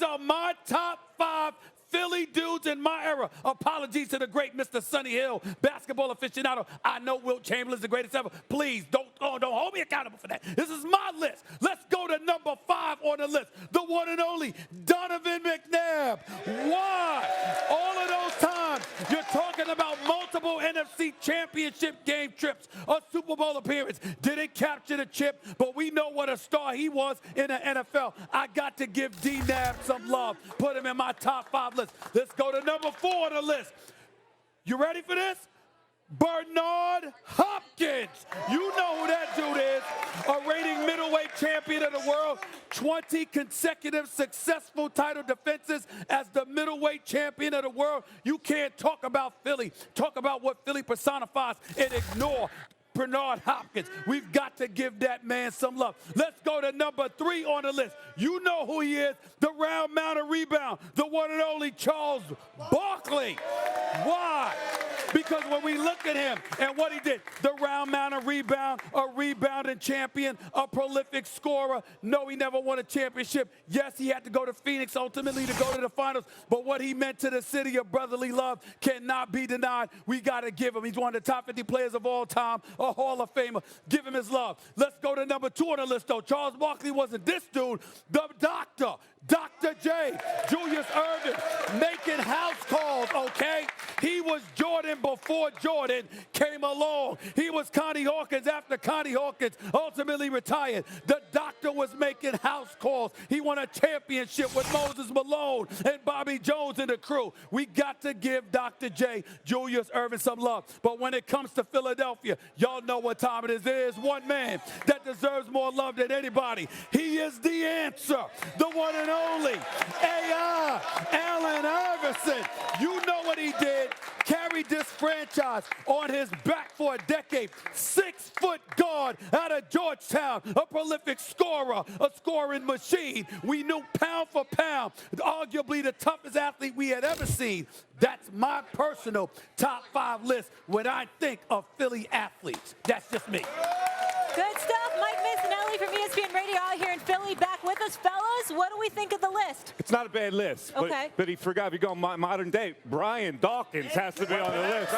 are my top 5 Philly dudes in my era. Apologies to the great Mr. Sonny Hill, basketball aficionado. I know Wilt Chamberlain's the greatest ever. Please, don't hold me accountable for that. This is my list. Let's go to number 5 on the list. The one and only Donovan McNabb. Why? All of those times you're talking about multiple NFC championship game trips, a Super Bowl appearance. Didn't capture the chip, but we know what a star he was in the NFL. I got to give D-Nab some love. Put him in my top 5 list. Let's go to number 4 on the list. You ready for this? Bernard Hopkins. You know who that dude is. A reigning middleweight champion of the world. 20 consecutive successful title defenses as the middleweight champion of the world. You can't talk about Philly. Talk about what Philly personifies and ignore Bernard Hopkins. We've got to give that man some love. Let's go to number 3 on the list. You know who he is, the round mountain rebound, the one and only Charles Barkley. Why? Because when we look at him and what he did, the round mountain rebound, a rebounding champion, a prolific scorer. No, he never won a championship. Yes, he had to go to Phoenix ultimately to go to the finals, but what he meant to the city of brotherly love cannot be denied. We got to give him. He's one of the top 50 players of all time, a Hall of Famer. Give him his love. Let's go to number 2 on the list, though. Charles Barkley wasn't this dude, the doctor. Dr. J, Julius Erving, making house calls, okay? He was Jordan before Jordan came along. He was Connie Hawkins after Connie Hawkins ultimately retired. The doctor was making house calls. He won a championship with Moses Malone and Bobby Jones and the crew. We got to give Dr. J, Julius Erving, some love. But when it comes to Philadelphia, y'all know what time it is. There is one man that deserves more love than anybody. He is the answer, the one and only A.I. Allen Iverson. You know what he did. Carried this franchise on his back for a decade. 6-foot guard out of Georgetown, a prolific scorer, a scoring machine. We knew pound for pound, arguably the toughest athlete we had ever seen. That's my personal top 5 list when I think of Philly athletes. That's just me. Good stuff. Mike Missanelli from ESPN Radio out here in Philly. Back with us, fellas. What do we think of the list? It's not a bad list. Okay. But he forgot, if you go modern day, Brian Dawkins has to be on the list.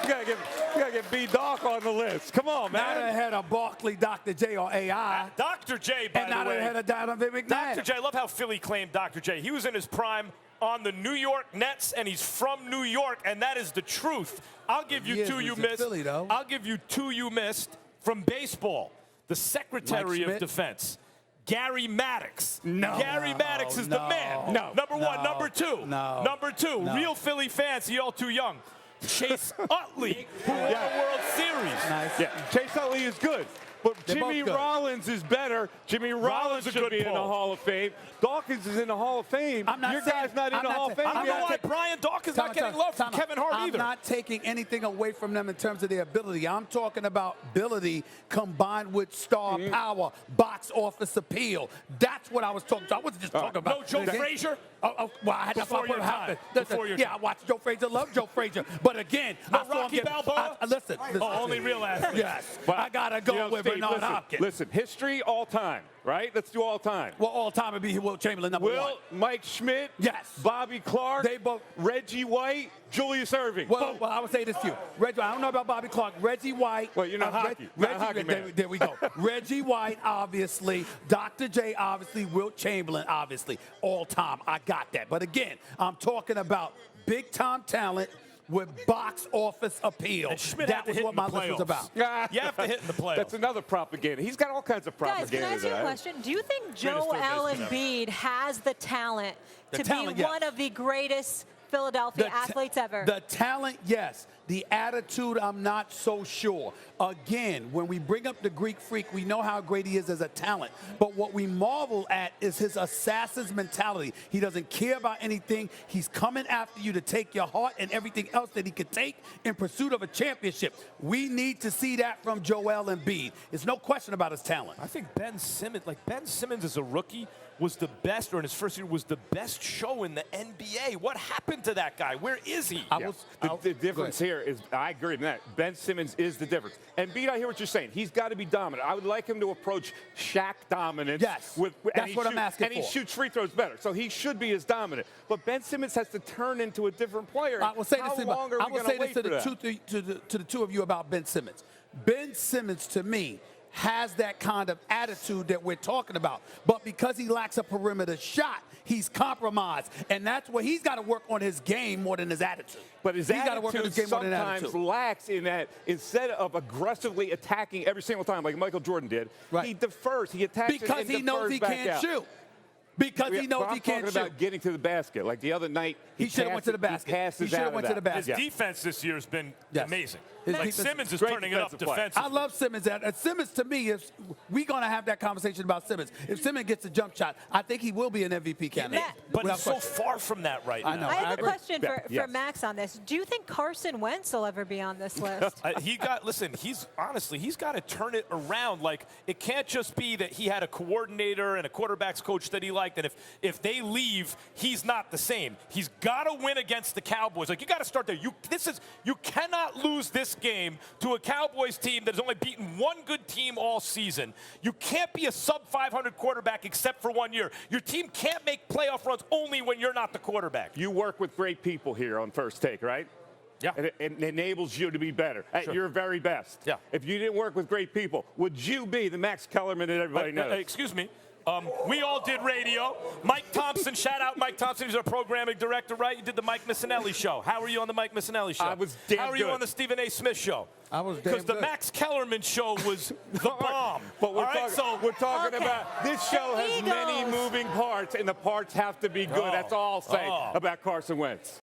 You gotta get B. Doc on the list. Come on, man. Not ahead of Barkley, Dr. J, or AI. Dr. J, by and the not way. ahead of Donovan McNabb. Dr. J, I love how Philly claimed Dr. J. He was in his prime on the New York Nets, and he's from New York, and that is the truth. I'll give you 2 you missed. Philly, though. I'll give you 2 you missed from baseball. The Secretary of Defense, Gary Maddox. No. Gary Maddox is the man. No. Number 1. Number 2. No. Number 2. No. Real Philly fans, you're all too young. Chase Utley, who won the World Series. Nice. Yeah, Chase Utley is good. But Jimmy Rollins is better. Jimmy Rollins should be in the Hall of Fame. Dawkins is in the Hall of Fame. Your guy's not in the Hall of Fame. I don't know why Brian Dawkins not getting love from Kevin Hart either. I'm not taking anything away from them in terms of their ability. I'm talking about ability combined with star power, box office appeal. That's what I was talking about. I wasn't just talking about. No Joe Frazier? Well, I had to Before your time. I watched Joe Frazier, love Joe Frazier. But again, no Rocky Balboa? Listen. Only real athletes. Yes, But, I got to go with Bernard Hopkins. Listen, history all time, right? Let's do all time. Well, all time would be Wilt Chamberlain, number 1. Mike Schmidt. Yes. Bobby Clark. They both. Reggie White. Julius Erving. Well, I would say this to you. Reggie, I don't know about Bobby Clark. Reggie White. Well, you're not hockey. Not a hockey man. There we go. Reggie White, obviously. Dr. J, obviously. Wilt Chamberlain, obviously. All time. I got that. But again, I'm talking about big-time talent with box office appeal. That was what my list was about. You have to hit in the playoffs. That's another propaganda. He's got all kinds of propaganda. Guys, can I ask you a question? Do you think Joel Embiid has the talent to be one of the greatest Philadelphia athletes ever? The talent, yes. The attitude, I'm not so sure. Again, when we bring up the Greek Freak, we know how great he is as a talent. But what we marvel at is his assassin's mentality. He doesn't care about anything. He's coming after you to take your heart and everything else that he could take in pursuit of a championship. We need to see that from Joel Embiid. There's no question about his talent. I think Ben Simmons is a rookie was the best, or in his first year was the best show in the NBA. What happened to that guy? Where is he? The difference here is, I agree with that. Ben Simmons is the difference. And Embiid, I hear what you're saying. He's got to be dominant. I would like him to approach Shaq dominance. Yes, that's what I'm asking for. And he shoots free throws better, so he should be as dominant. But Ben Simmons has to turn into a different player. I will say How this, long are we going to wait for that? To the two of you about Ben Simmons. Ben Simmons, to me, has that kind of attitude that we're talking about. But because he lacks a perimeter shot, he's compromised. And that's where he's got to work on his game more than his attitude. But his attitude sometimes lacks in that instead of aggressively attacking every single time like Michael Jordan did, he defers. He attacks because he knows he can't shoot. Because he knows he can't shoot. I'm talking about getting to the basket. Like the other night, he should have went to the basket. He should have went to the basket. His defense this year has been amazing. Like Simmons is turning it up defensively. I love Simmons. Simmons, to me, if we're going to have that conversation about Simmons, if Simmons gets a jump shot, I think he will be an MVP candidate. But he's so far from that right now. I know. I have a question for Max on this. Do you think Carson Wentz will ever be on this list? He's got to turn it around. Like, it can't just be that he had a coordinator and a quarterback's coach that he liked, and if they leave, he's not the same. He's got to win against the Cowboys. Like, you got to start there. You cannot lose this game to a Cowboys team that has only beaten one good team all season. You can't be a sub-500 quarterback except for 1 year. Your team can't make playoff runs only when you're not the quarterback. You work with great people here on First Take, right? Yeah. And it enables you to be better at your very best. Yeah. If you didn't work with great people, would you be the Max Kellerman that everybody knows? Excuse me. We all did radio. Mike Thompson, shout out Mike Thompson. He's our programming director, right? You did the Mike Missinelli show. How were you on the Mike Missinelli show? I was damn How are you on the Stephen A. Smith show? I was damn Because the Max Kellerman show was the bomb. But we're talking about this show has many moving parts, and the parts have to be good. That's all I'll say about Carson Wentz.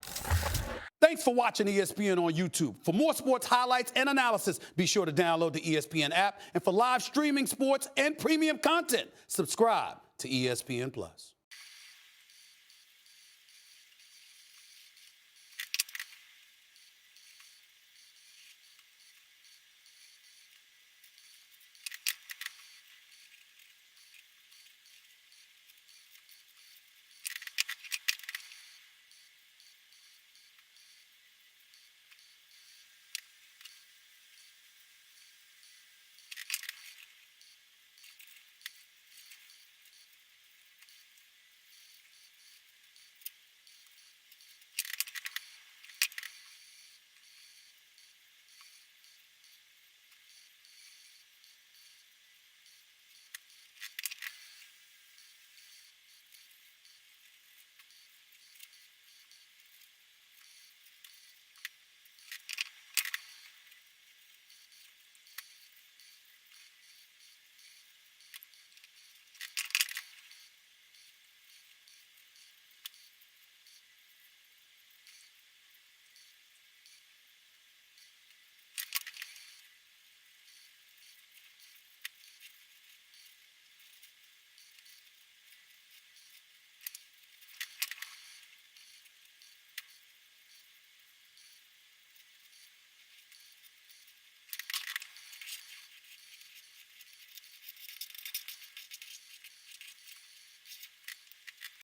Thanks for watching ESPN on YouTube. For more sports highlights and analysis, be sure to download the ESPN app. And for live streaming sports and premium content, subscribe to ESPN+.